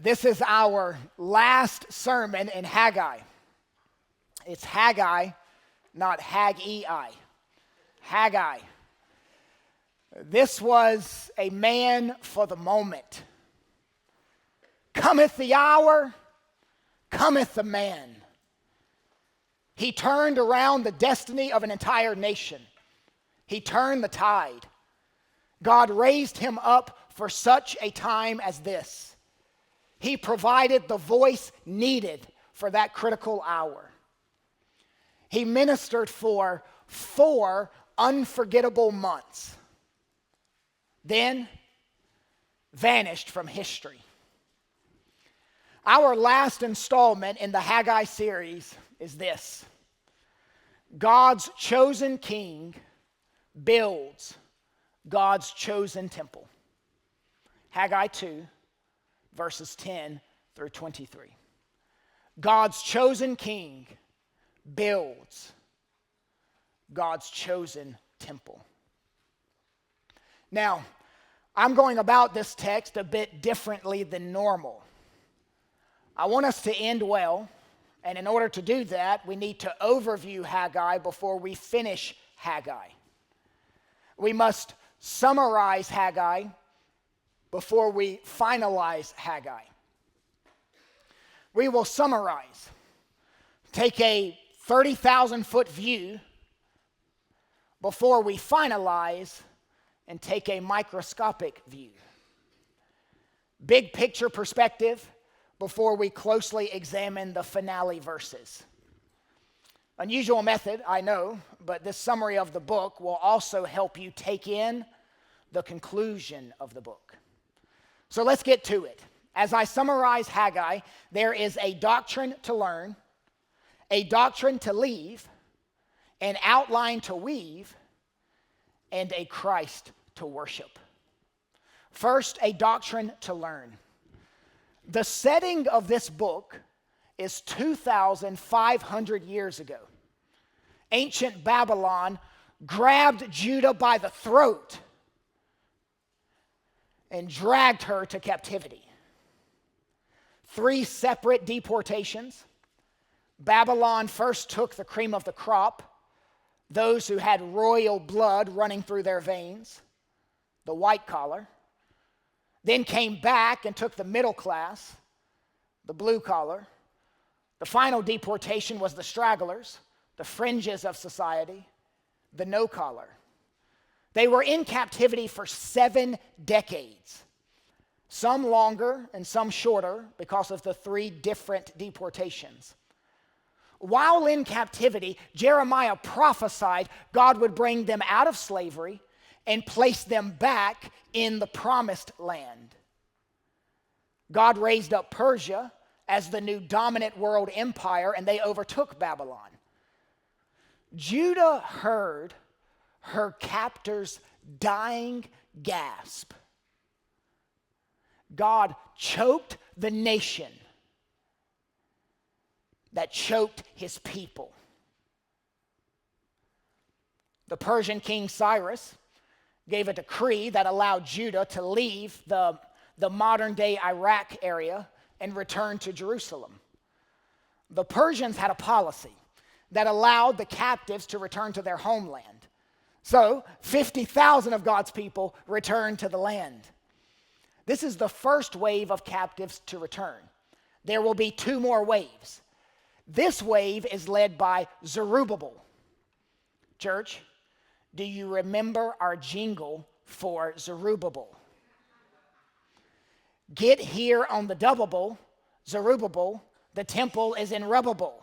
This is our last sermon in Haggai. It's Haggai, not Haggai. Haggai. This was a man for the moment. Cometh the hour, cometh the man. He turned around the destiny of an entire nation. He turned the tide. God raised him up for such a time as this. He provided the voice needed for that critical hour. He ministered for 4 unforgettable months, then vanished from history. Our last installment in the Haggai series is this: God's chosen king builds God's chosen temple. Haggai 2, verses 10 through 23. God's chosen king builds God's chosen temple. Now, I'm going about this text a bit differently than normal. I want us to end well, and in order to do that, we need to overview Haggai before we finish Haggai. We must summarize Haggai before we finalize Haggai. We will summarize. Take a 30,000-foot view before we finalize and take a microscopic view. Big picture perspective before we closely examine the finale verses. Unusual method, I know, but this summary of the book will also help you take in the conclusion of the book. So let's get to it. As I summarize Haggai, there is a doctrine to learn, a doctrine to leave, an outline to weave, and a Christ to worship. First, a doctrine to learn. The setting of this book is 2,500 years ago. Ancient Babylon grabbed Judah by the throat and dragged her to captivity. 3 separate deportations. Babylon first took the cream of the crop, those who had royal blood running through their veins, the white collar. Then came back and took the middle class, the blue collar. The final deportation was the stragglers, the fringes of society, the no collar. They were in captivity for 7 decades, some longer and some shorter because of the 3 different deportations. While in captivity, Jeremiah prophesied God would bring them out of slavery and place them back in the promised land. God raised up Persia as the new dominant world empire, and they overtook Babylon. Judah heard her captor's dying gasp. God choked the nation that choked his people. The Persian king Cyrus gave a decree that allowed Judah to leave the modern-day Iraq area and return to Jerusalem. The Persians had a policy that allowed the captives to return to their homeland. So 50,000 of God's people returned to the land. This is the first wave of captives to return. There will be 2 more waves. This wave is led by Zerubbabel. Church, do you remember our jingle for Zerubbabel? Get here on the doubleable, Zerubbabel, the temple is inrubbable.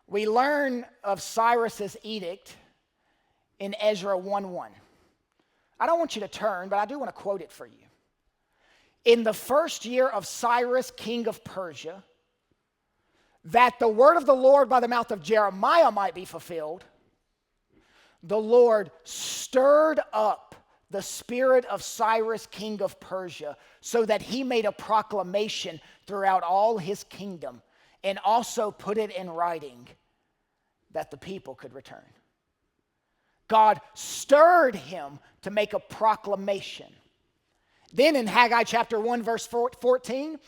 We learn of Cyrus's edict in Ezra 1:1. I don't want you to turn, but I do want to quote it for you. In the first year of Cyrus, king of Persia, that the word of the Lord by the mouth of Jeremiah might be fulfilled, the Lord stirred up the spirit of Cyrus, king of Persia, so that he made a proclamation throughout all his kingdom and also put it in writing that the people could return. God stirred him to make a proclamation. Then in Haggai chapter 1, verse 14,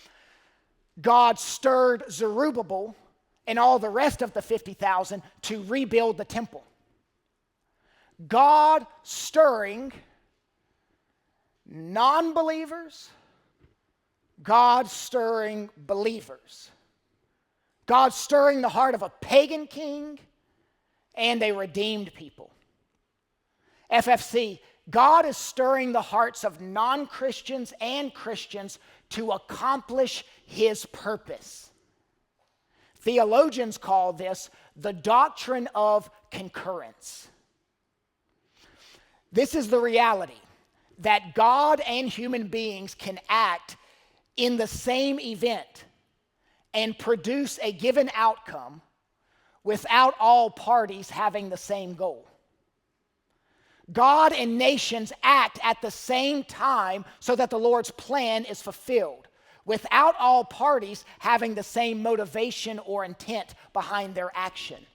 God stirred Zerubbabel and all the rest of the 50,000 to rebuild the temple. God stirring non-believers, God stirring believers. God stirring the heart of a pagan king and a redeemed people. FFC, God is stirring the hearts of non-Christians and Christians to accomplish his purpose. Theologians call this the doctrine of concurrence. This is the reality that God and human beings can act in the same event and produce a given outcome without all parties having the same goal. God and nations act at the same time so that the Lord's plan is fulfilled, without all parties having the same motivation or intent behind their action.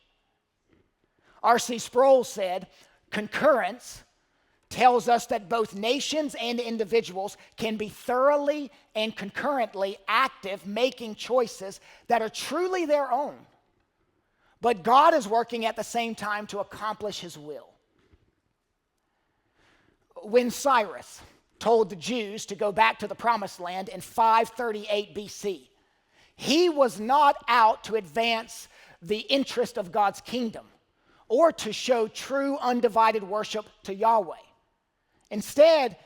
R.C. Sproul said, concurrence tells us that both nations and individuals can be thoroughly and concurrently active, making choices that are truly their own. But God is working at the same time to accomplish his will. When Cyrus told the Jews to go back to the promised land in 538 BC, he was not out to advance the interest of God's kingdom or to show true undivided worship to Yahweh. Instead,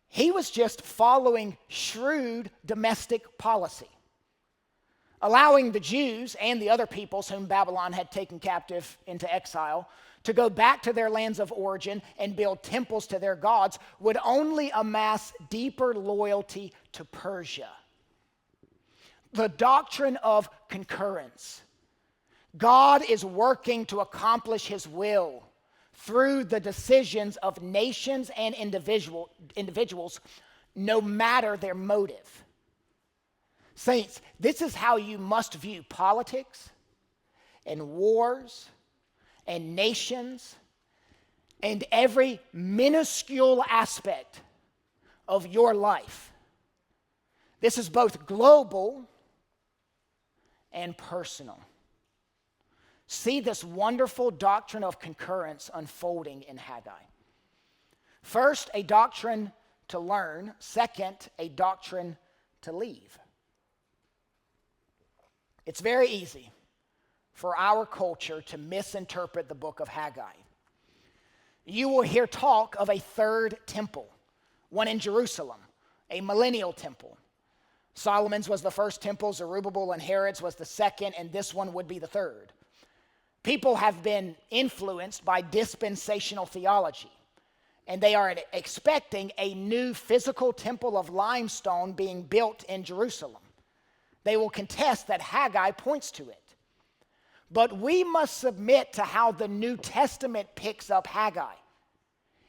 he was just following shrewd domestic policy, allowing the Jews and the other peoples whom Babylon had taken captive into exile to go back to their lands of origin and build temples to their gods would only amass deeper loyalty to Persia. The doctrine of concurrence. God is working to accomplish his will through the decisions of nations and individuals, no matter their motive. Saints, this is how you must view politics and wars and nations and every minuscule aspect of your life. This is both global and personal. See this wonderful doctrine of concurrence unfolding in Haggai. First, a doctrine to learn. Second, a doctrine to leave. It's very easy for our culture to misinterpret the book of Haggai. You will hear talk of a third temple, one in Jerusalem, a millennial temple. Solomon's was the first temple, Zerubbabel and Herod's was the second, and this one would be the third. People have been influenced by dispensational theology, and they are expecting a new physical temple of limestone being built in Jerusalem. They will contest that Haggai points to it. But we must submit to how the New Testament picks up Haggai.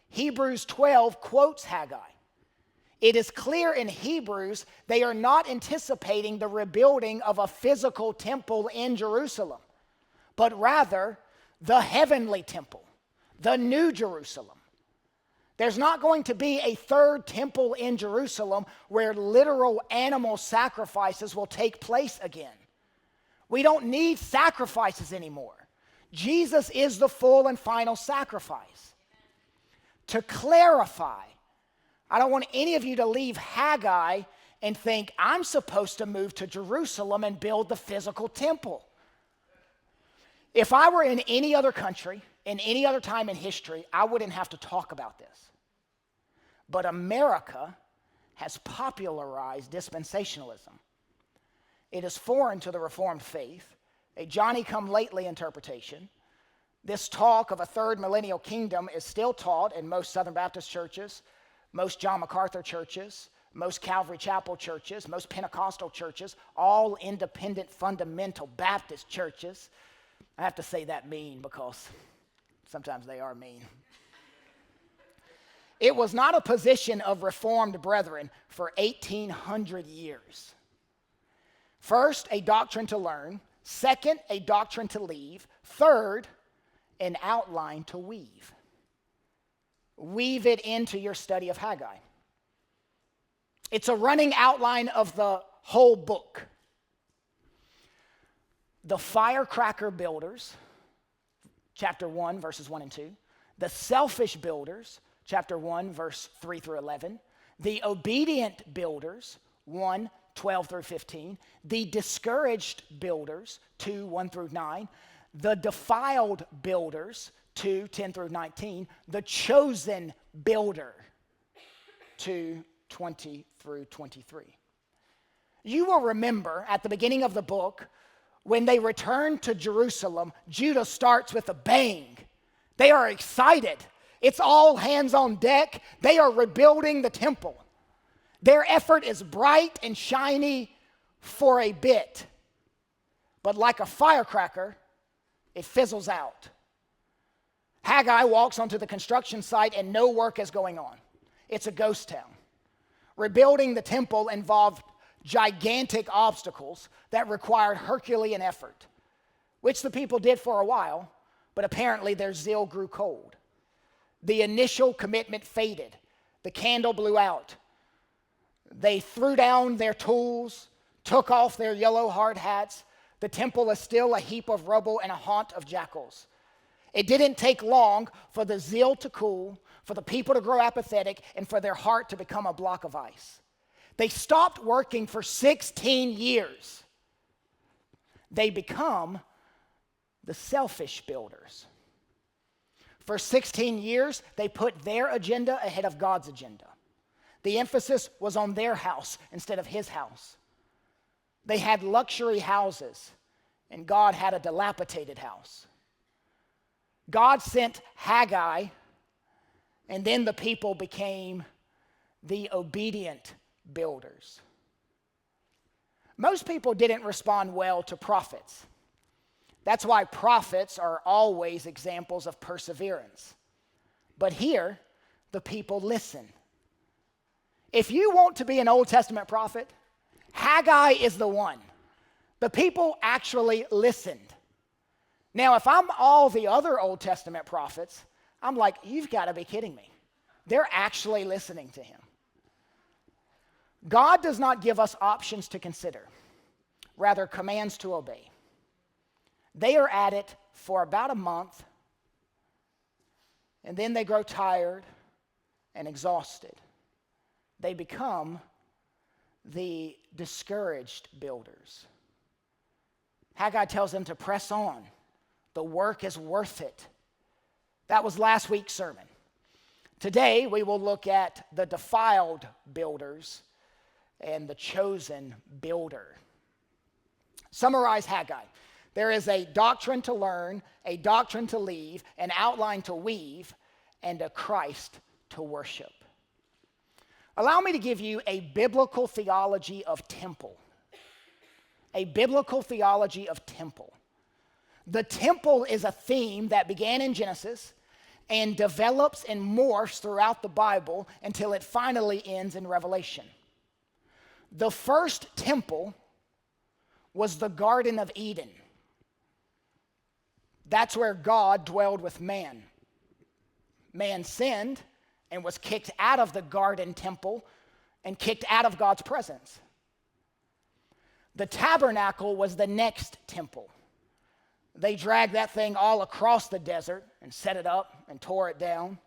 Hebrews 12 quotes Haggai. It is clear in Hebrews they are not anticipating the rebuilding of a physical temple in Jerusalem, but rather the heavenly temple, the New Jerusalem. There's not going to be a third temple in Jerusalem where literal animal sacrifices will take place again. We don't need sacrifices anymore. Jesus is the full and final sacrifice. To clarify, I don't want any of you to leave Haggai and think, I'm supposed to move to Jerusalem and build the physical temple. If I were in any other country, in any other time in history, I wouldn't have to talk about this. But America has popularized dispensationalism. It is foreign to the Reformed faith, a Johnny-come-lately interpretation. This talk of a third millennial kingdom is still taught in most Southern Baptist churches, most John MacArthur churches, most Calvary Chapel churches, most Pentecostal churches, all independent fundamental Baptist churches. I have to say that mean because sometimes they are mean. It was not a position of Reformed brethren for 1,800 years. First, a doctrine to learn. Second, a doctrine to leave. Third, an outline to weave. Weave it into your study of Haggai. It's a running outline of the whole book. The firecracker builders, chapter 1, verses 1 and 2. The selfish builders, chapter 1, verse 3 through 11. The obedient builders, 1, 12 through 15. The discouraged builders, 2, 1 through 9. The defiled builders, 2, 10 through 19. The chosen builder, 2, 20 through 23. You will remember at the beginning of the book, when they return to Jerusalem, Judah starts with a bang. They are excited. It's all hands on deck. They are rebuilding the temple. Their effort is bright and shiny for a bit. But like a firecracker, it fizzles out. Haggai walks onto the construction site and no work is going on. It's a ghost town. Rebuilding the temple involved gigantic obstacles that required Herculean effort, which the people did for a while, but apparently their zeal grew cold. The initial commitment faded. The candle blew out. They threw down their tools, took off their yellow hard hats. The temple is still a heap of rubble and a haunt of jackals. It didn't take long for the zeal to cool, for the people to grow apathetic, and for their heart to become a block of ice. They stopped working for 16 years. They become the selfish builders. For 16 years, they put their agenda ahead of God's agenda. The emphasis was on their house instead of his house. They had luxury houses, and God had a dilapidated house. God sent Haggai, and then the people became the obedient builders. Most people didn't respond well to prophets. That's why prophets are always examples of perseverance. But here, the people listen. If you want to be an Old Testament prophet, Haggai is the one. The people actually listened. Now, if I'm all the other Old Testament prophets, I'm like, you've got to be kidding me. They're actually listening to him. God does not give us options to consider, rather commands to obey. They are at it for about a month, and then they grow tired and exhausted. They become the discouraged builders. Haggai tells them to press on. The work is worth it. That was last week's sermon. Today, we will look at the defiled builders and the chosen builder. Summarize Haggai. There is a doctrine to learn, a doctrine to leave, an outline to weave, and a Christ to worship. Allow me to give you a biblical theology of temple. A biblical theology of temple. The temple is a theme that began in Genesis and develops and morphs throughout the Bible until it finally ends in Revelation. The first temple was the Garden of Eden. That's where God dwelled with man. Man sinned and was kicked out of the garden temple and kicked out of God's presence. The tabernacle was the next temple. They dragged that thing all across the desert and set it up and tore it down.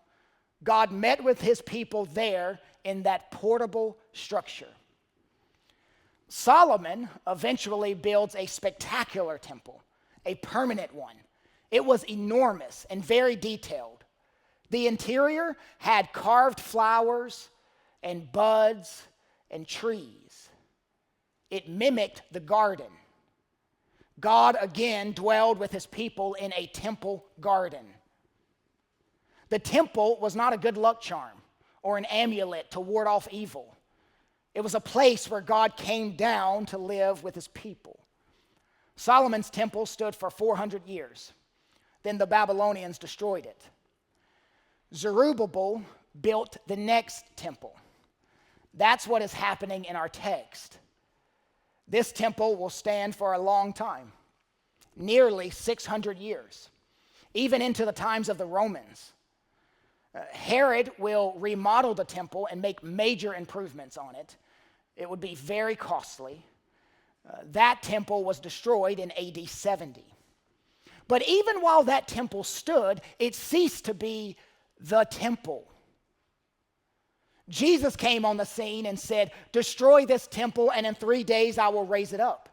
God met with his people there in that portable structure. Solomon eventually builds a spectacular temple, a permanent one. It was enormous and very detailed. The interior had carved flowers and buds and trees. It mimicked the garden. God again dwelled with his people in a temple garden. The temple was not a good luck charm or an amulet to ward off evil. It was a place where God came down to live with his people. Solomon's temple stood for 400 years. Then the Babylonians destroyed it. Zerubbabel built the next temple. That's what is happening in our text. This temple will stand for a long time, nearly 600 years, even into the times of the Romans. Herod will remodel the temple and make major improvements on it. It would be very costly. That temple was destroyed in AD 70. But even while that temple stood, it ceased to be the temple. Jesus came on the scene and said, "Destroy this temple, and in 3 days I will raise it up."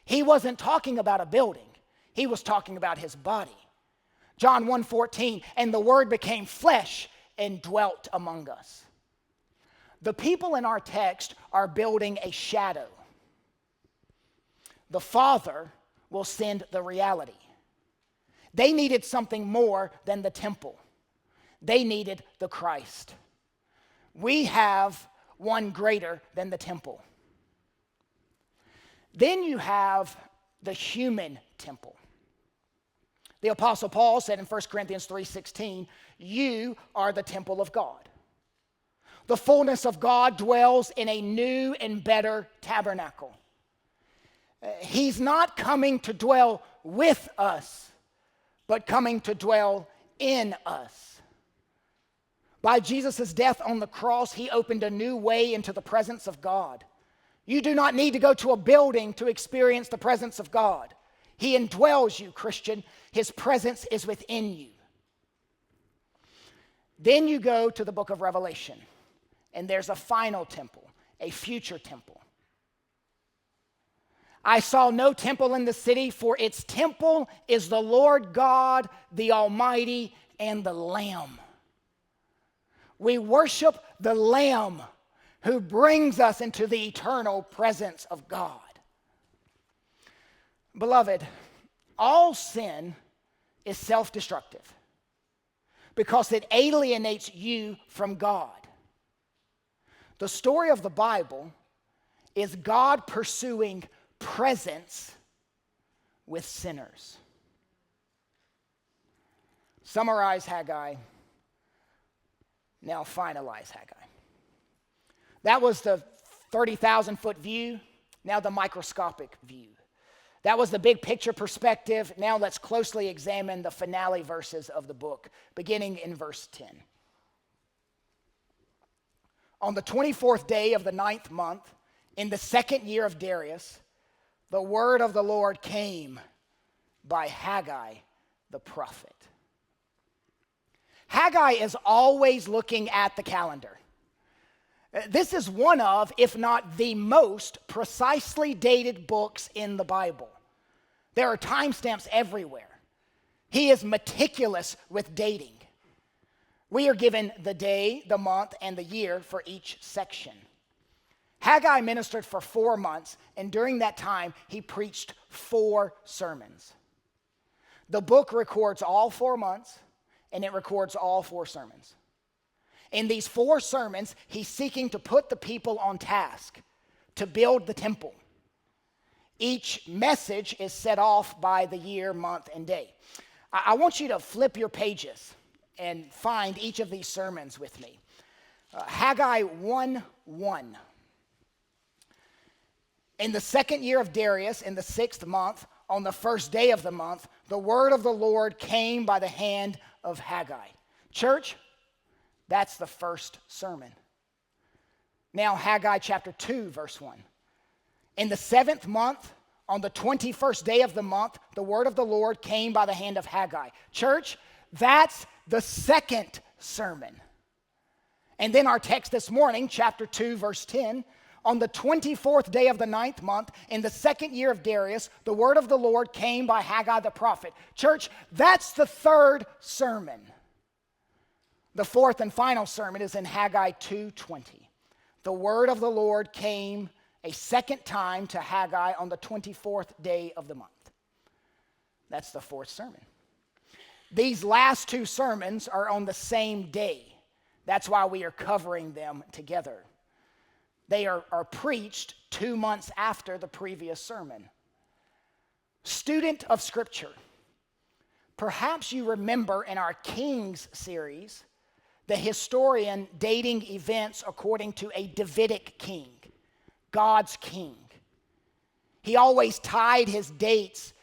He wasn't talking about a building. He was talking about his body. John 1:14, "And the Word became flesh and dwelt among us." The people in our text are building a shadow. The Father will send the reality. They needed something more than the temple. They needed the Christ. We have one greater than the temple. Then you have the human temple. The Apostle Paul said in 1 Corinthians 3:16, "You are the temple of God. The fullness of God dwells in a new and better tabernacle." He's not coming to dwell with us, but coming to dwell in us. By Jesus' death on the cross, he opened a new way into the presence of God. You do not need to go to a building to experience the presence of God. He indwells you, Christian. His presence is within you. Then you go to the book of Revelation, and there's a final temple, a future temple. "I saw no temple in the city, for its temple is the Lord God, the Almighty, and the Lamb." We worship the Lamb who brings us into the eternal presence of God. Beloved, all sin is self-destructive because it alienates you from God. The story of the Bible is God pursuing presence with sinners. Summarize Haggai. Now finalize Haggai. That was the 30,000-foot view. Now the microscopic view. That was the big picture perspective. Now let's closely examine the finale verses of the book, beginning in verse 10. "On the 24th day of the 9th month, in the 2nd year of Darius, the word of the Lord came by Haggai the prophet." Haggai is always looking at the calendar. This is one of, if not the most, precisely dated books in the Bible. There are timestamps everywhere. He is meticulous with dating. We are given the day, the month, and the year for each section. Haggai ministered for 4 months, and during that time, he preached 4 sermons. The book records all 4 months, and it records all 4 sermons. In these 4 sermons, he's seeking to put the people on task to build the temple. Each message is set off by the year, month, and day. I want you to flip your pages and find each of these sermons with me. Haggai 1:1. "In the 2nd year of Darius, in the 6th month, on the 1st day of the month, the word of the Lord came by the hand of Haggai." Church, that's the first sermon. Now Haggai chapter 2, verse 1. "In the 7th month, on the 21st day of the month, the word of the Lord came by the hand of Haggai." Church, that's the second sermon. And then our text this morning, chapter 2, verse 10, "On the 24th day of the 9th month, in the 2nd year of Darius, the word of the Lord came by Haggai the prophet." Church, that's the third sermon. The fourth and final sermon is in Haggai 2:20. "The word of the Lord came a second time to Haggai on the 24th day of the month." That's the fourth sermon. These last 2 sermons are on the same day. That's why we are covering them together. They are preached 2 months after the previous sermon. Student of Scripture, perhaps you remember in our Kings series, the historian dating events according to a Davidic king, God's king. He always tied his dates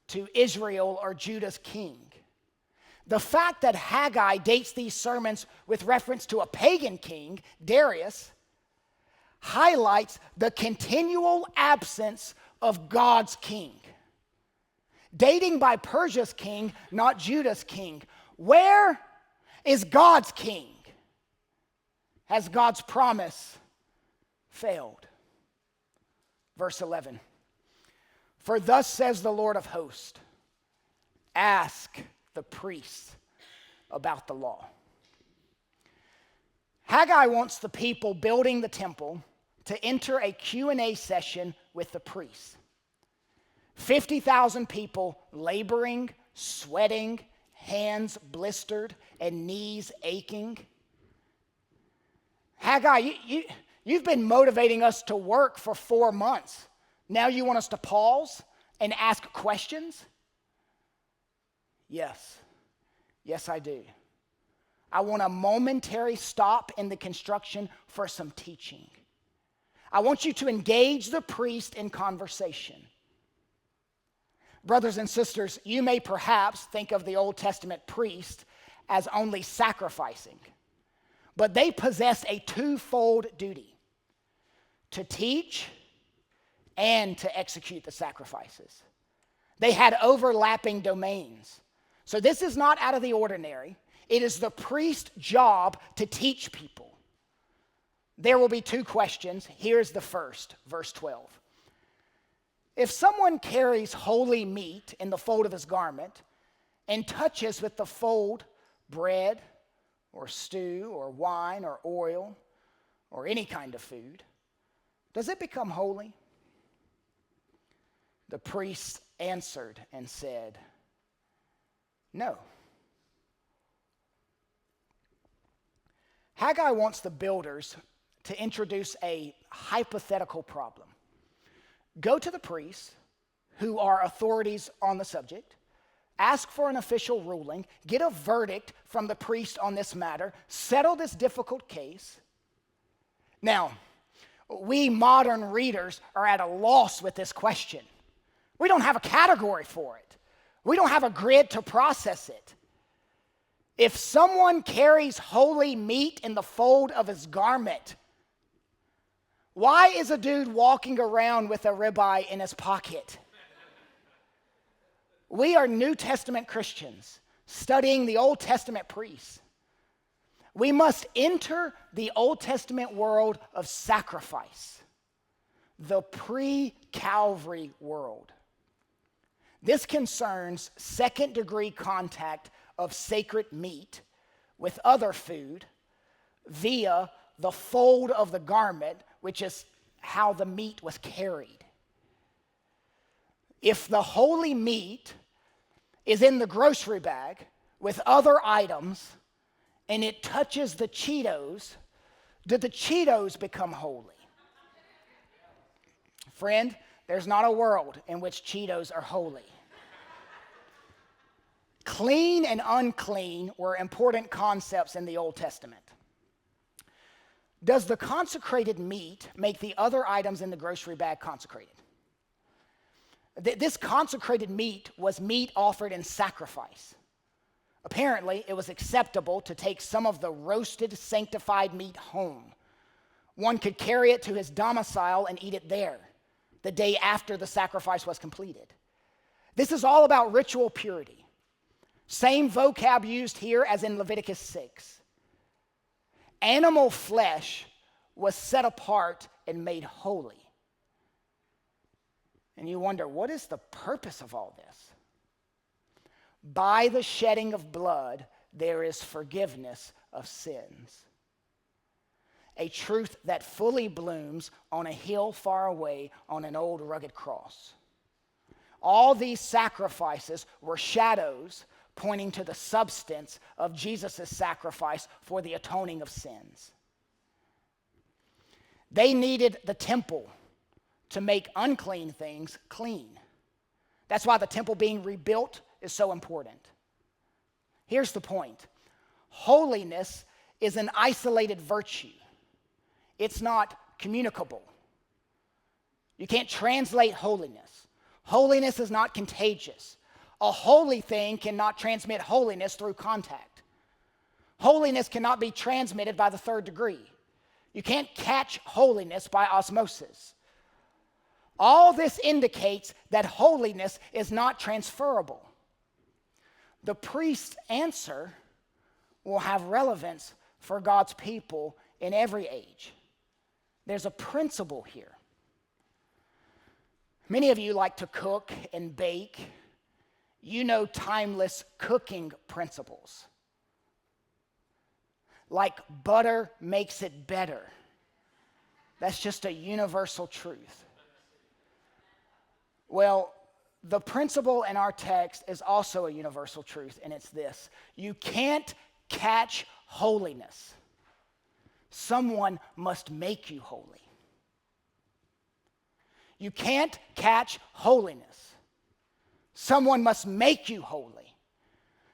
to Israel or Judah's king. The fact that Haggai dates these sermons with reference to a pagan king, Darius, highlights the continual absence of God's king. Dating by Persia's king, not Judah's king. Where is God's king? Has God's promise failed? Verse 11. For thus says the Lord of hosts, ask the priests about the law. Haggai wants the people building the temple to enter a Q&A session with the priests. 50,000 people laboring, sweating, hands blistered, and knees aching. Haggai, you've been motivating us to work for 4 months. Now you want us to pause and ask questions? Yes. Yes, I do. I want a momentary stop in the construction for some teaching. I want you to engage the priest in conversation. Brothers and sisters, you may perhaps think of the Old Testament priest as only sacrificing, but they possessed a twofold duty: to teach and to execute the sacrifices. They had overlapping domains. So this is not out of the ordinary. It is the priest's job to teach people. There will be 2 questions. Here's the first, verse 12. If someone carries holy meat in the fold of his garment and touches with the fold bread or stew or wine or oil or any kind of food, does it become holy? The priest answered and said, no. Haggai wants the builders to introduce a hypothetical problem. Go to the priests, who are authorities on the subject, ask for an official ruling, get a verdict from the priest on this matter, settle this difficult case. Now, we modern readers are at a loss with this question. We don't have a category for it. We don't have a grid to process it. If someone carries holy meat in the fold of his garment, why is a dude walking around with a ribeye in his pocket? We are New Testament Christians studying the Old Testament priests. We must enter the Old Testament world of sacrifice, the pre-Calvary world. This concerns second-degree contact of sacred meat with other food via the fold of the garment, which is how the meat was carried. If the holy meat is in the grocery bag with other items and it touches the Cheetos, do the Cheetos become holy? Friend, there's not a world in which Cheetos are holy. Clean and unclean were important concepts in the Old Testament. Does the consecrated meat make the other items in the grocery bag consecrated? This consecrated meat was meat offered in sacrifice. Apparently, it was acceptable to take some of the roasted, sanctified meat home. One could carry it to his domicile and eat it there, the day after the sacrifice was completed. This is all about ritual purity. Same vocab used here as in Leviticus 6. Animal flesh was set apart and made holy. And you wonder, what is the purpose of all this? By the shedding of blood, there is forgiveness of sins. A truth that fully blooms on a hill far away on an old rugged cross. All these sacrifices were shadows pointing to the substance of Jesus' sacrifice for the atoning of sins. They needed the temple to make unclean things clean. That's why the temple being rebuilt is so important. Here's the point. Holiness is an isolated virtue. It's not communicable. You can't translate holiness. Holiness is not contagious. A holy thing cannot transmit holiness through contact. Holiness cannot be transmitted by the third degree. You can't catch holiness by osmosis. All this indicates that holiness is not transferable. The priest's answer will have relevance for God's people in every age. There's a principle here. Many of you like to cook and bake. You know timeless cooking principles. Like butter makes it better. That's just a universal truth. Well, the principle in our text is also a universal truth, and it's this: you can't catch holiness. Someone must make you holy. You can't catch holiness. Someone must make you holy.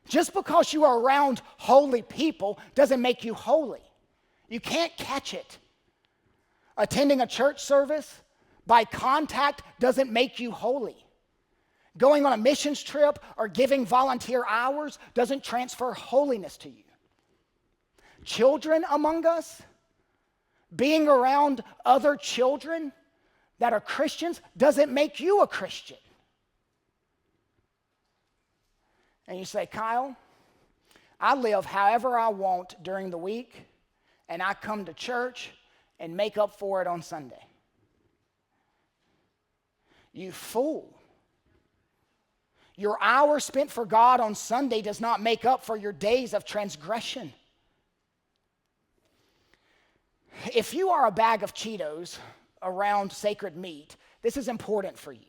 Just because you are around holy people doesn't make you holy. You can't catch it. Attending a church service by contact doesn't make you holy. Going on a missions trip or giving volunteer hours doesn't transfer holiness to you. Children among us, being around other children that are Christians doesn't make you a Christian. And you say, Kyle, I live however I want during the week, and I come to church and make up for it on Sunday. You fool. Your hour spent for God on Sunday does not make up for your days of transgression. If you are a bag of Cheetos around sacred meat, this is important for you.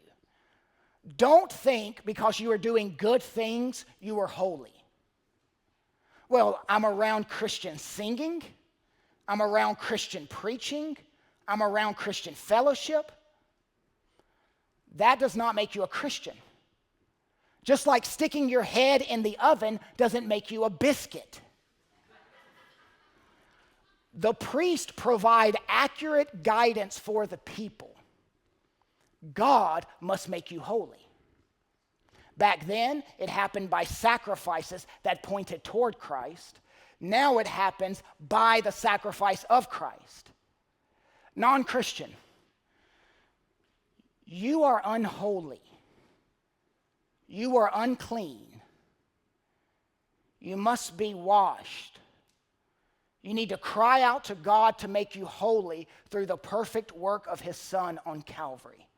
Don't think because you are doing good things, you are holy. Well, I'm around Christian singing. I'm around Christian preaching. I'm around Christian fellowship. That does not make you a Christian. Just like sticking your head in the oven doesn't make you a biscuit. The priest provide accurate guidance for the people. God must make you holy. Back then, it happened by sacrifices that pointed toward Christ. Now it happens by the sacrifice of Christ. Non-Christian, you are unholy. You are unclean. You must be washed. You need to cry out to God to make you holy through the perfect work of his Son on Calvary.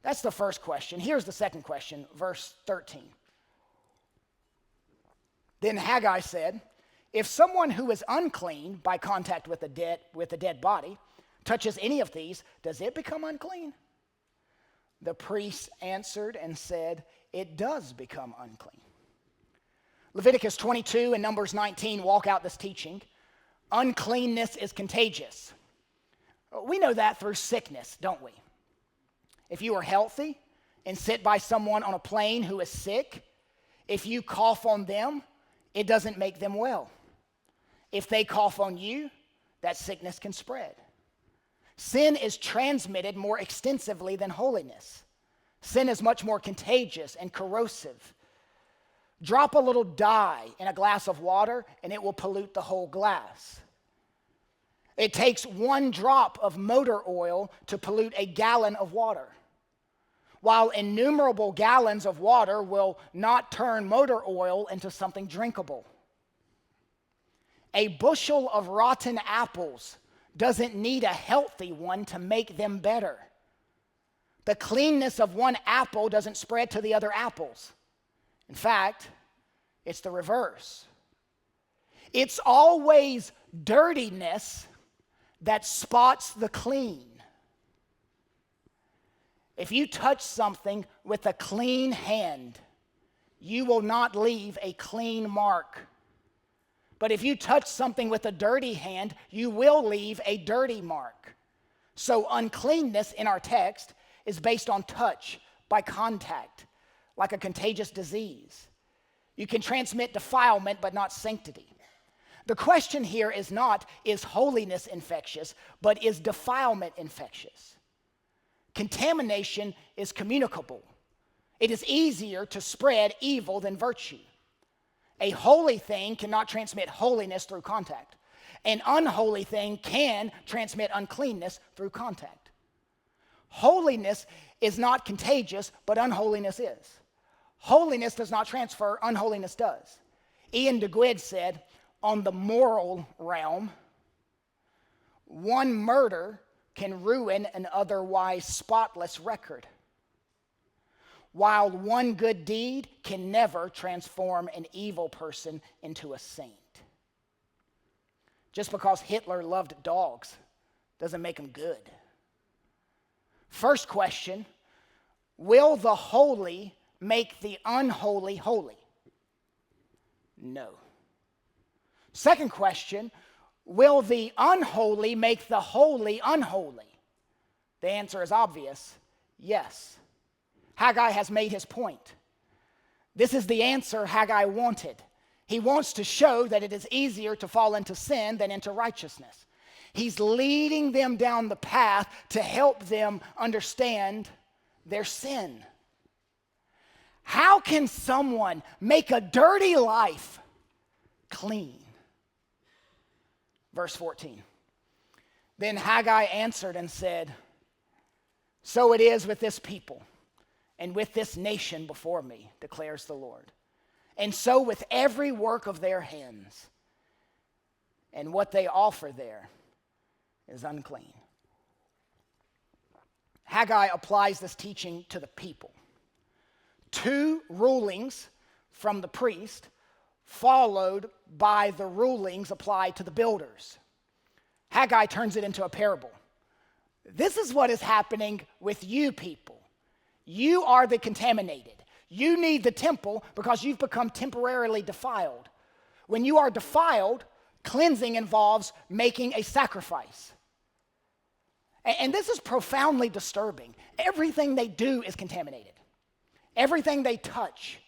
That's the first question. Here's the second question, verse 13. Then Haggai said, if someone who is unclean by contact with a dead body touches any of these, does it become unclean? The priest answered and said, it does become unclean. Leviticus 22 and Numbers 19 walk out this teaching. Uncleanness is contagious. We know that through sickness, don't we? If you are healthy and sit by someone on a plane who is sick, if you cough on them, it doesn't make them well. If they cough on you, that sickness can spread. Sin is transmitted more extensively than holiness. Sin is much more contagious and corrosive. Drop a little dye in a glass of water and it will pollute the whole glass. It takes one drop of motor oil to pollute a gallon of water. While innumerable gallons of water will not turn motor oil into something drinkable. A bushel of rotten apples doesn't need a healthy one to make them better. The cleanness of one apple doesn't spread to the other apples. In fact, it's the reverse. It's always dirtiness that spots the clean. If you touch something with a clean hand, you will not leave a clean mark. But if you touch something with a dirty hand, you will leave a dirty mark. So uncleanness in our text is based on touch, by contact, like a contagious disease. You can transmit defilement, but not sanctity. The question here is not, is holiness infectious, but is defilement infectious? Contamination is communicable. It is easier to spread evil than virtue. A holy thing cannot transmit holiness through contact. An unholy thing can transmit uncleanness through contact. Holiness is not contagious, but unholiness is. Holiness does not transfer, unholiness does. Ian DeGuid said, on the moral realm, one murder can ruin an otherwise spotless record, while one good deed can never transform an evil person into a saint. Just because Hitler loved dogs doesn't make him good. First question, will the holy make the unholy holy? No. Second question, will the unholy make the holy unholy? The answer is obvious, yes. Haggai has made his point. This is the answer Haggai wanted. He wants to show that it is easier to fall into sin than into righteousness. He's leading them down the path to help them understand their sin. How can someone make a dirty life clean? Verse 14. Then Haggai answered and said, so it is with this people and with this nation before me, declares the Lord. And so with every work of their hands, and what they offer there is unclean. Haggai applies this teaching to the people. 2 rulings from the priest followed by the rulings applied to the builders. Haggai turns it into a parable. This is what is happening with you people. You are the contaminated. You need the temple because you've become temporarily defiled. When you are defiled, cleansing involves making a sacrifice. And this is profoundly disturbing. Everything they do is contaminated. Everything they touch,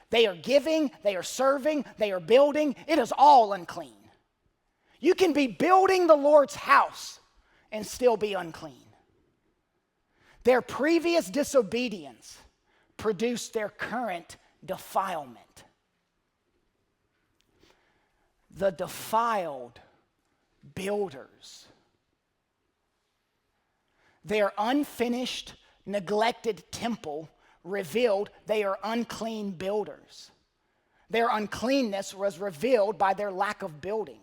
they are giving, they are serving, they are building, it is all unclean. You can be building the Lord's house and still be unclean. Their previous disobedience produced their current defilement. The defiled builders. Their unfinished, neglected temple revealed they are unclean builders. Their uncleanness was revealed by their lack of building.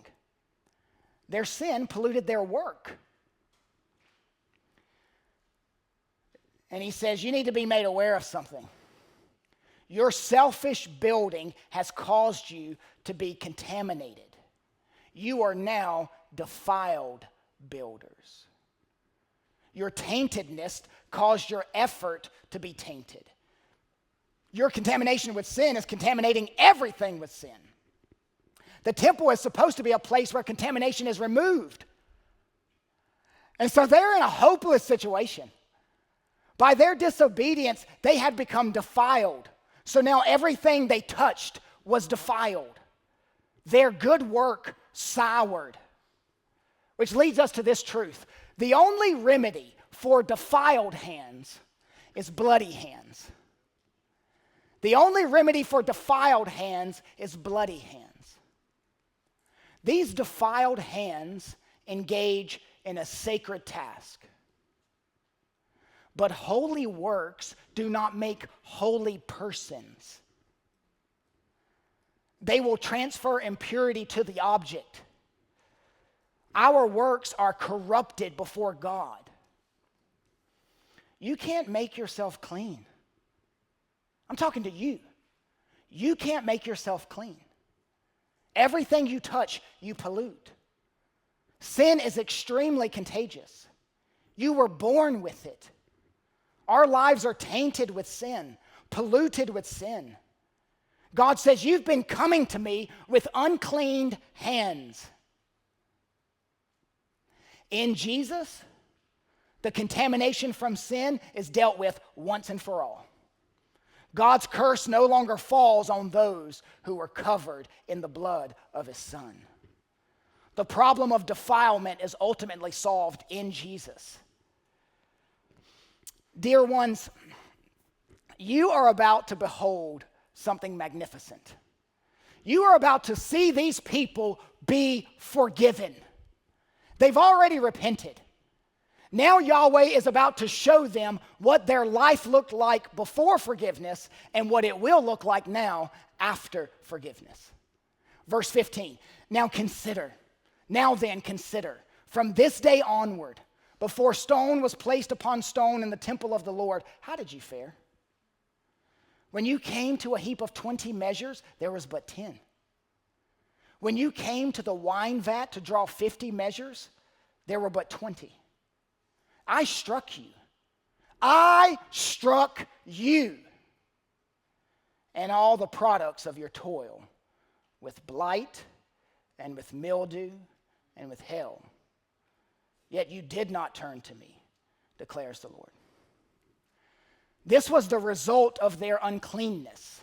Their sin polluted their work. And he says, you need to be made aware of something. Your selfish building has caused you to be contaminated. You are now defiled builders. Your taintedness caused your effort to be tainted. Your contamination with sin is contaminating everything with sin. The temple is supposed to be a place where contamination is removed. And so they're in a hopeless situation. By their disobedience, they had become defiled. So now everything they touched was defiled. Their good work soured. Which leads us to this truth. The only remedy for defiled hands is bloody hands. The only remedy for defiled hands is bloody hands. These defiled hands engage in a sacred task. But holy works do not make holy persons. They will transfer impurity to the object. Our works are corrupted before God. You can't make yourself clean. I'm talking to you. You can't make yourself clean. Everything you touch, you pollute. Sin is extremely contagious. You were born with it. Our lives are tainted with sin, polluted with sin. God says, you've been coming to me with uncleaned hands. In Jesus, the contamination from sin is dealt with once and for all. God's curse no longer falls on those who are covered in the blood of his Son. The problem of defilement is ultimately solved in Jesus. Dear ones, you are about to behold something magnificent. You are about to see these people be forgiven. They've already repented. Now Yahweh is about to show them what their life looked like before forgiveness and what it will look like now after forgiveness. Verse 15, now then consider, from this day onward, before stone was placed upon stone in the temple of the Lord, how did you fare? When you came to a heap of 20 measures, there was but 10. When you came to the wine vat to draw 50 measures, there were but 20. I struck you. I struck you and all the products of your toil with blight and with mildew and with hail. Yet you did not turn to me, declares the Lord. This was the result of their uncleanness.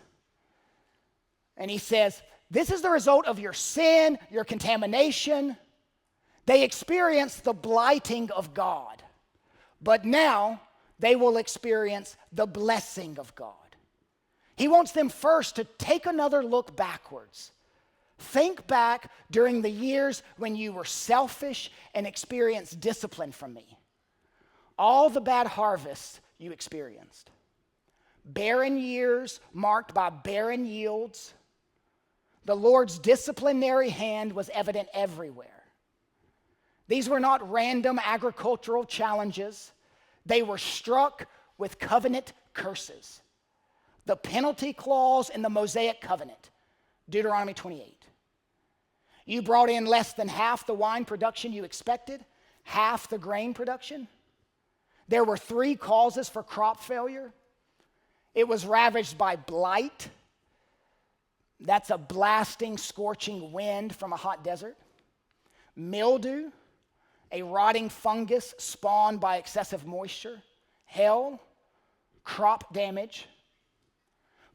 And he says, this is the result of your sin, your contamination. They experienced the blighting of God. But now they will experience the blessing of God. He wants them first to take another look backwards. Think back during the years when you were selfish and experienced discipline from me. All the bad harvests you experienced. Barren years marked by barren yields. The Lord's disciplinary hand was evident everywhere. These were not random agricultural challenges. They were struck with covenant curses. The penalty clause in the Mosaic covenant, Deuteronomy 28. You brought in less than half the wine production you expected, half the grain production. There were 3 causes for crop failure. It was ravaged by blight. That's a blasting, scorching wind from a hot desert. Mildew, a rotting fungus spawned by excessive moisture. Hail, crop damage.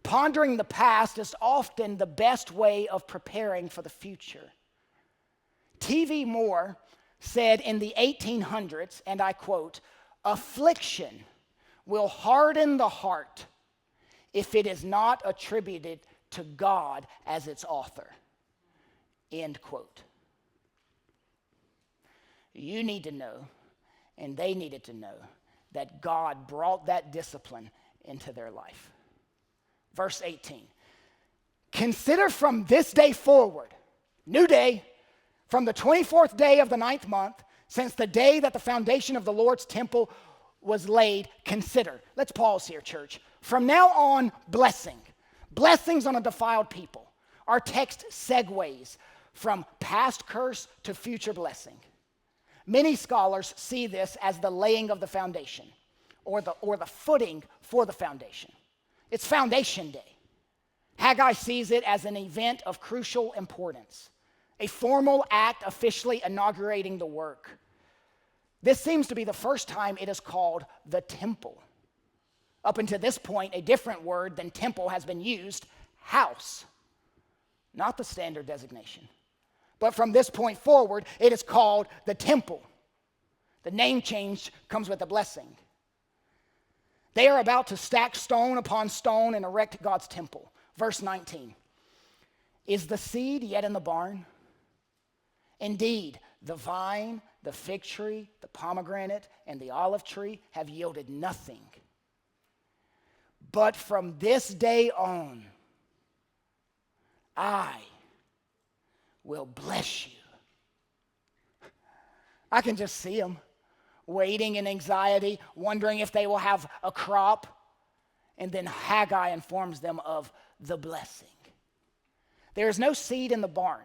Pondering the past is often the best way of preparing for the future. T.V. Moore said in the 1800s, and I quote, affliction will harden the heart if it is not attributed to God as its author. End quote. You need to know, and they needed to know, that God brought that discipline into their life. Verse 18, consider from this day forward, new day, from the 24th day of the 9th month, since the day that the foundation of the Lord's temple was laid, consider. Let's pause here, church. From now on, blessings on a defiled people. Our text segues from past curse to future blessing. Many scholars see this as the laying of the foundation, or the footing for the foundation. It's Foundation Day. Haggai sees it as an event of crucial importance, a formal act officially inaugurating the work. This seems to be the first time it is called the temple. Up until this point, a different word than temple has been used, house, not the standard designation. But from this point forward, it is called the temple. The name change comes with a blessing. They are about to stack stone upon stone and erect God's temple. Verse 19, is the seed yet in the barn? Indeed, the vine, the fig tree, the pomegranate, and the olive tree have yielded nothing. But from this day on, I will bless you. I can just see them waiting in anxiety, wondering if they will have a crop. And then Haggai informs them of the blessing. There is no seed in the barn.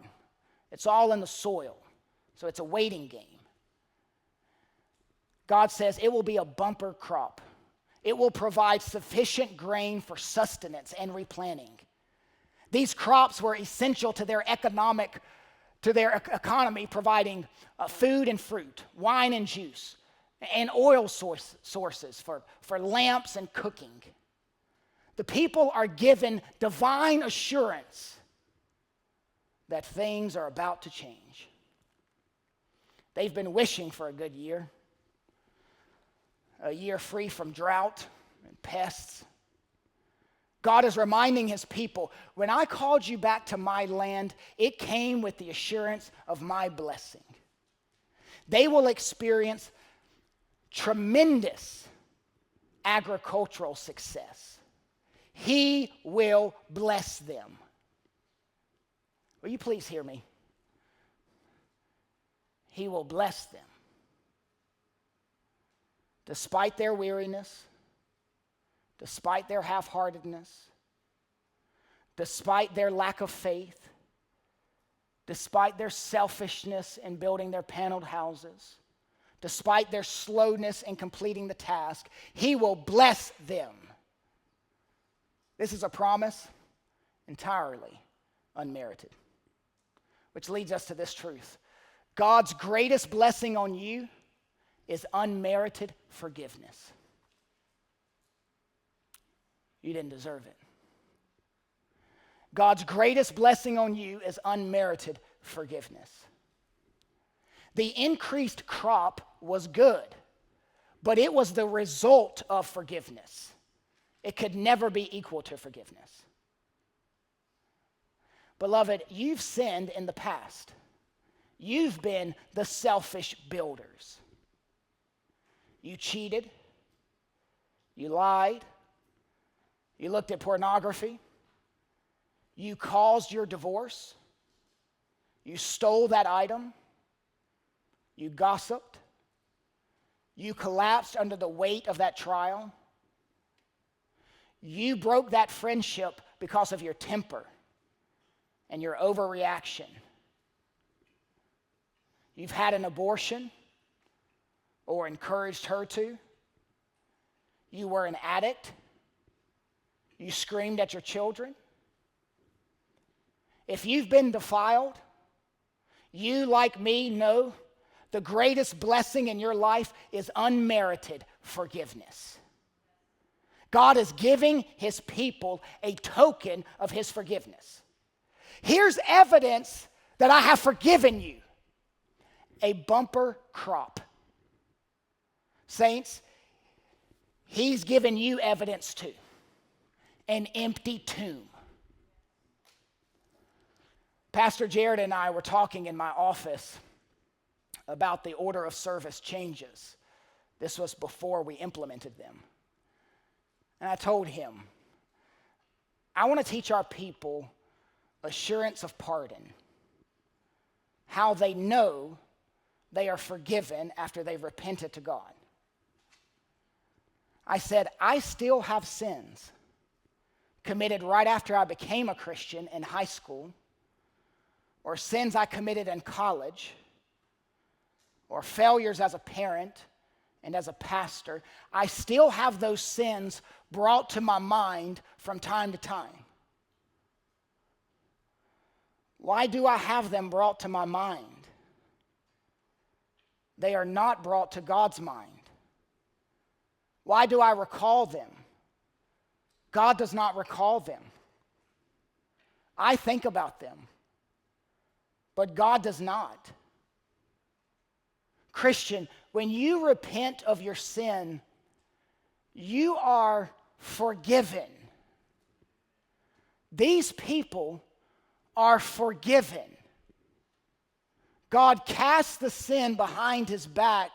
It's all in the soil. So it's a waiting game. God says it will be a bumper crop. It will provide sufficient grain for sustenance and replanting. These crops were essential to their economy, providing food and fruit, wine and juice, and oil sources for lamps and cooking. The people are given divine assurance that things are about to change. They've been wishing for a good year, a year free from drought and pests. God is reminding his people, when I called you back to my land, it came with the assurance of my blessing. They will experience tremendous agricultural success. He will bless them. Will you please hear me? He will bless them. Despite their weariness, despite their half-heartedness, despite their lack of faith, despite their selfishness in building their paneled houses, despite their slowness in completing the task, he will bless them. This is a promise entirely unmerited. Which leads us to this truth. God's greatest blessing on you is unmerited forgiveness. You didn't deserve it. God's greatest blessing on you is unmerited forgiveness. The increased crop was good, but it was the result of forgiveness. It could never be equal to forgiveness. Beloved, you've sinned in the past. You've been the selfish builders. You cheated. You lied. You looked at pornography. You caused your divorce. You stole that item. You gossiped. You collapsed under the weight of that trial. You broke that friendship because of your temper and your overreaction. You've had an abortion or encouraged her to. You were an addict. You screamed at your children. If you've been defiled, you, like me, know the greatest blessing in your life is unmerited forgiveness. God is giving his people a token of his forgiveness. Here's evidence that I have forgiven you. A bumper crop. Saints, he's given you evidence too. An empty tomb. Pastor Jared and I were talking in my office about the order of service changes. This was before we implemented them. And I told him, I want to teach our people assurance of pardon. How they know they are forgiven after they've repented to God. I said, I still have sins committed right after I became a Christian in high school, or sins I committed in college, or failures as a parent and as a pastor. I still have those sins brought to my mind from time to time. Why do I have them brought to my mind? They are not brought to God's mind. Why do I recall them? God does not recall them. I think about them, but God does not. Christian, when you repent of your sin, you are forgiven. These people are forgiven. God casts the sin behind his back,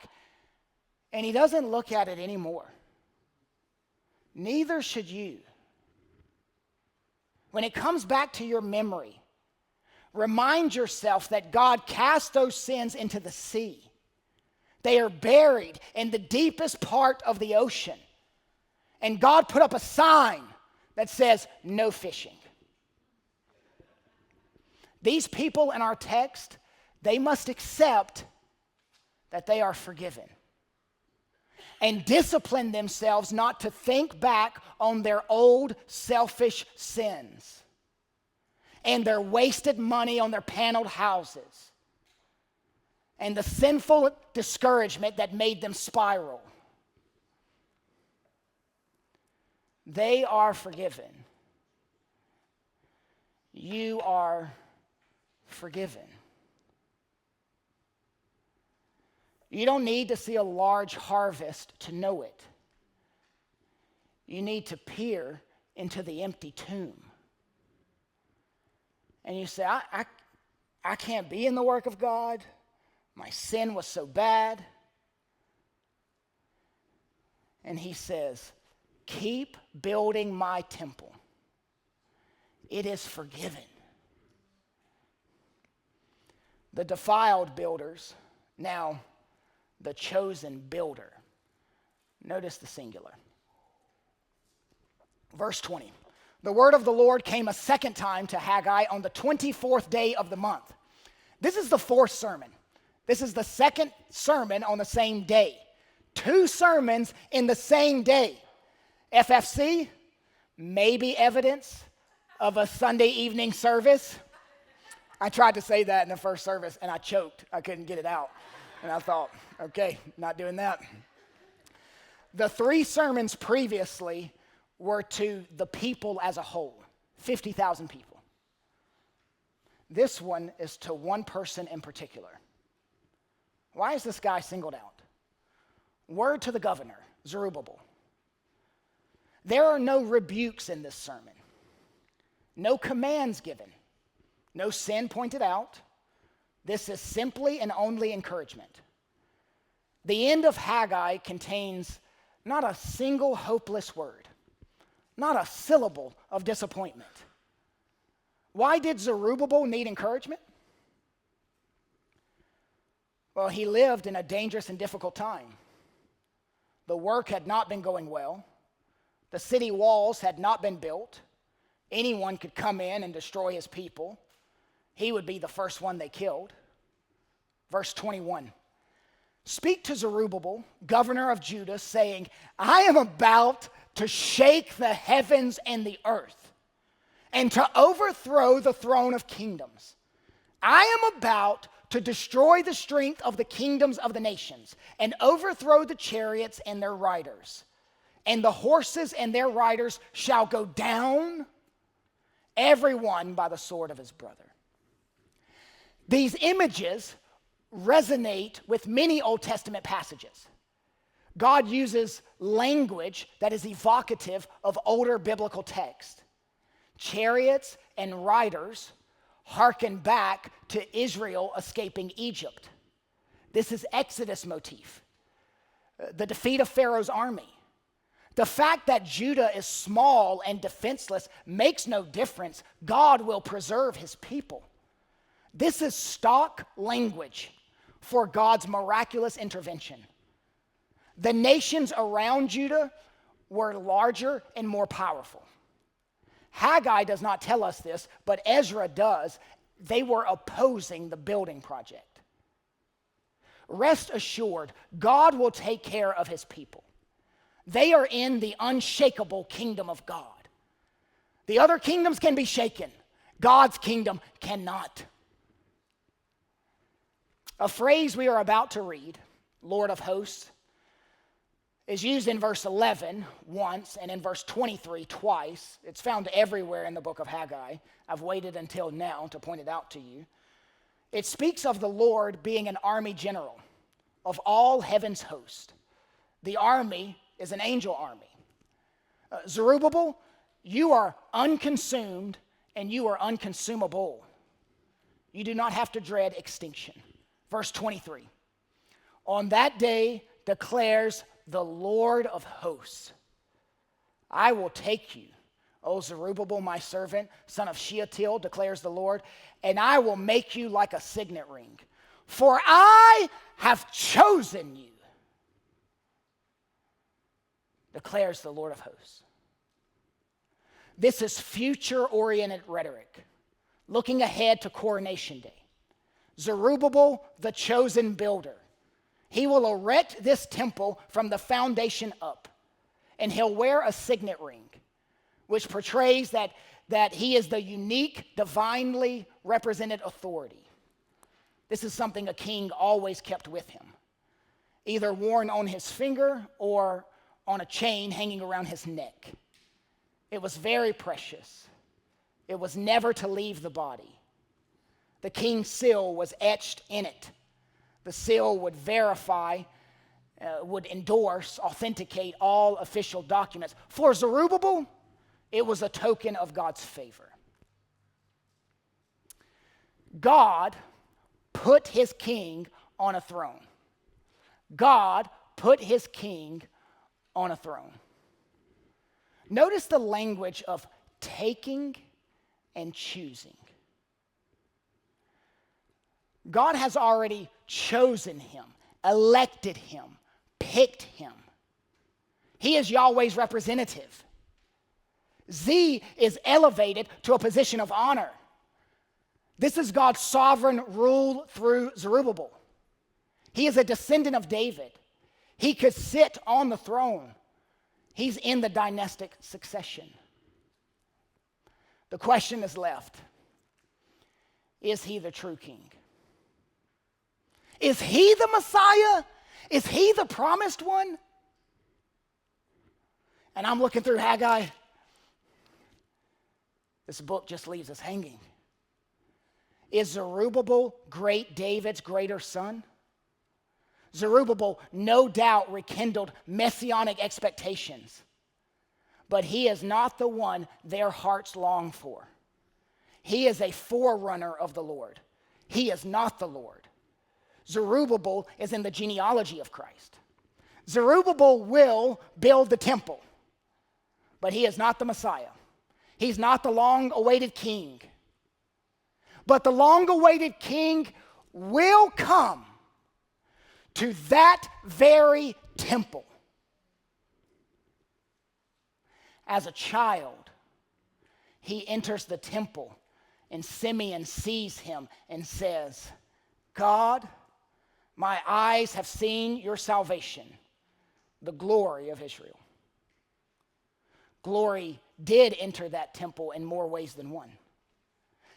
and he doesn't look at it anymore. Neither should you. When it comes back to your memory, remind yourself that God cast those sins into the sea. They are buried in the deepest part of the ocean. And God put up a sign that says, no fishing. These people in our text, they must accept that they are forgiven and discipline themselves not to think back on their old selfish sins and their wasted money on their paneled houses and the sinful discouragement that made them spiral. They are forgiven. You are forgiven. You don't need to see a large harvest to know it. You need to peer into the empty tomb. And you say, I can't be in the work of God. My sin was so bad. And he says, keep building my temple. It is forgiven. The defiled builders, now the chosen builder. Notice the singular. Verse 20. The word of the Lord came a second time to Haggai on the 24th day of the month. This is the fourth sermon. This is the second sermon on the same day. 2 sermons in the same day. FFC, maybe evidence of a Sunday evening service. I tried to say that in the first service and I choked. I couldn't get it out. And I thought, okay, not doing that. The 3 sermons previously were to the people as a whole, 50,000 people. This one is to one person in particular. Why is this guy singled out? Word to the governor, Zerubbabel. There are no rebukes in this sermon, no commands given, no sin pointed out. This is simply and only encouragement. The end of Haggai contains not a single hopeless word, not a syllable of disappointment. Why did Zerubbabel need encouragement? Well, he lived in a dangerous and difficult time. The work had not been going well. The city walls had not been built. Anyone could come in and destroy his people. He would be the first one they killed. Verse 21. Speak to Zerubbabel, governor of Judah, saying, I am about to shake the heavens and the earth, and to overthrow the throne of kingdoms. I am about to destroy the strength of the kingdoms of the nations, and overthrow the chariots and their riders. And the horses and their riders shall go down, every one by the sword of his brother. These images resonate with many Old Testament passages. God uses language that is evocative of older biblical text. Chariots and riders hearken back to Israel escaping Egypt. This is Exodus motif. The defeat of Pharaoh's army. The fact that Judah is small and defenseless makes no difference. God will preserve his people. This is stock language for God's miraculous intervention. The nations around Judah were larger and more powerful. Haggai does not tell us this, but Ezra does. They were opposing the building project. Rest assured, God will take care of his people. They are in the unshakable kingdom of God. The other kingdoms can be shaken. God's kingdom cannot. A phrase we are about to read, Lord of hosts, is used in verse 11 once and in verse 23 twice. It's found everywhere in the book of Haggai. I've waited until now to point it out to you. It speaks of the Lord being an army general of all heaven's host. The army is an angel army. Zerubbabel, you are unconsumed and you are unconsumable. You do not have to dread extinction. Verse 23. On that day declares the Lord of hosts, I will take you, O Zerubbabel, my servant, son of Shealtiel, declares the Lord, and I will make you like a signet ring. For I have chosen you, declares the Lord of hosts. This is future-oriented rhetoric, looking ahead to Coronation Day. Zerubbabel, the chosen builder. He will erect this temple from the foundation up, and he'll wear a signet ring, which portrays that he is the unique, divinely represented authority. This is something a king always kept with him, either worn on his finger or on a chain hanging around his neck. It was very precious. It was never to leave the body. The king's seal was etched in it. The seal would verify, would endorse, authenticate all official documents. For Zerubbabel, It was a token of God's favor. God put his king on a throne. God put his king on a throne. Notice the language of taking and choosing. God has already chosen him, elected him, picked him. He is Yahweh's representative. Z is elevated to a position of honor. This is God's sovereign rule through Zerubbabel. He is a descendant of David. He could sit on the throne. He's in the dynastic succession. The question is left. Is he the true king? Is he the Messiah? Is he the promised one? And I'm looking through Haggai. This book just leaves us hanging. Is Zerubbabel great David's greater son? Zerubbabel no doubt rekindled messianic expectations, but he is not the one their hearts long for. He is a forerunner of the Lord. He is not the Lord. Zerubbabel is in the genealogy of Christ. Zerubbabel will build the temple, but he is not the Messiah. He's not the long-awaited king. But the long-awaited king will come to that very temple. As a child, he enters the temple, and Simeon sees him and says, God, my eyes have seen your salvation, the glory of Israel. Glory did enter that temple in more ways than one.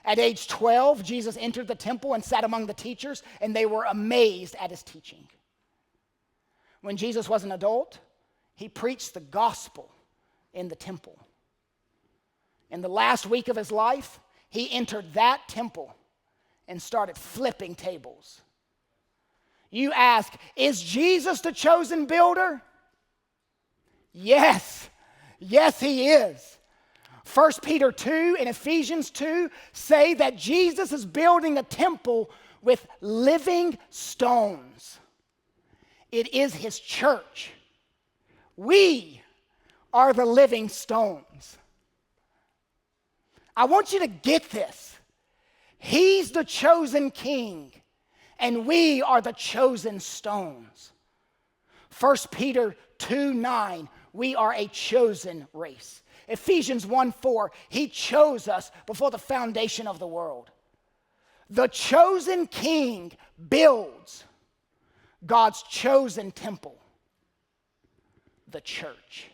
At age 12, Jesus entered the temple and sat among the teachers, and they were amazed at his teaching. When Jesus was an adult, he preached the gospel in the temple. In the last week of his life, he entered that temple and started flipping tables. You ask, is Jesus the chosen builder? Yes. Yes, he is. 1 Peter 2 and Ephesians 2 say that Jesus is building a temple with living stones. It is his church. We are the living stones. I want you to get this. He's the chosen king, and we are the chosen stones. 1 Peter 2:9, we are a chosen race. Ephesians 1:4, he chose us before the foundation of the world. The chosen king builds God's chosen temple, the church.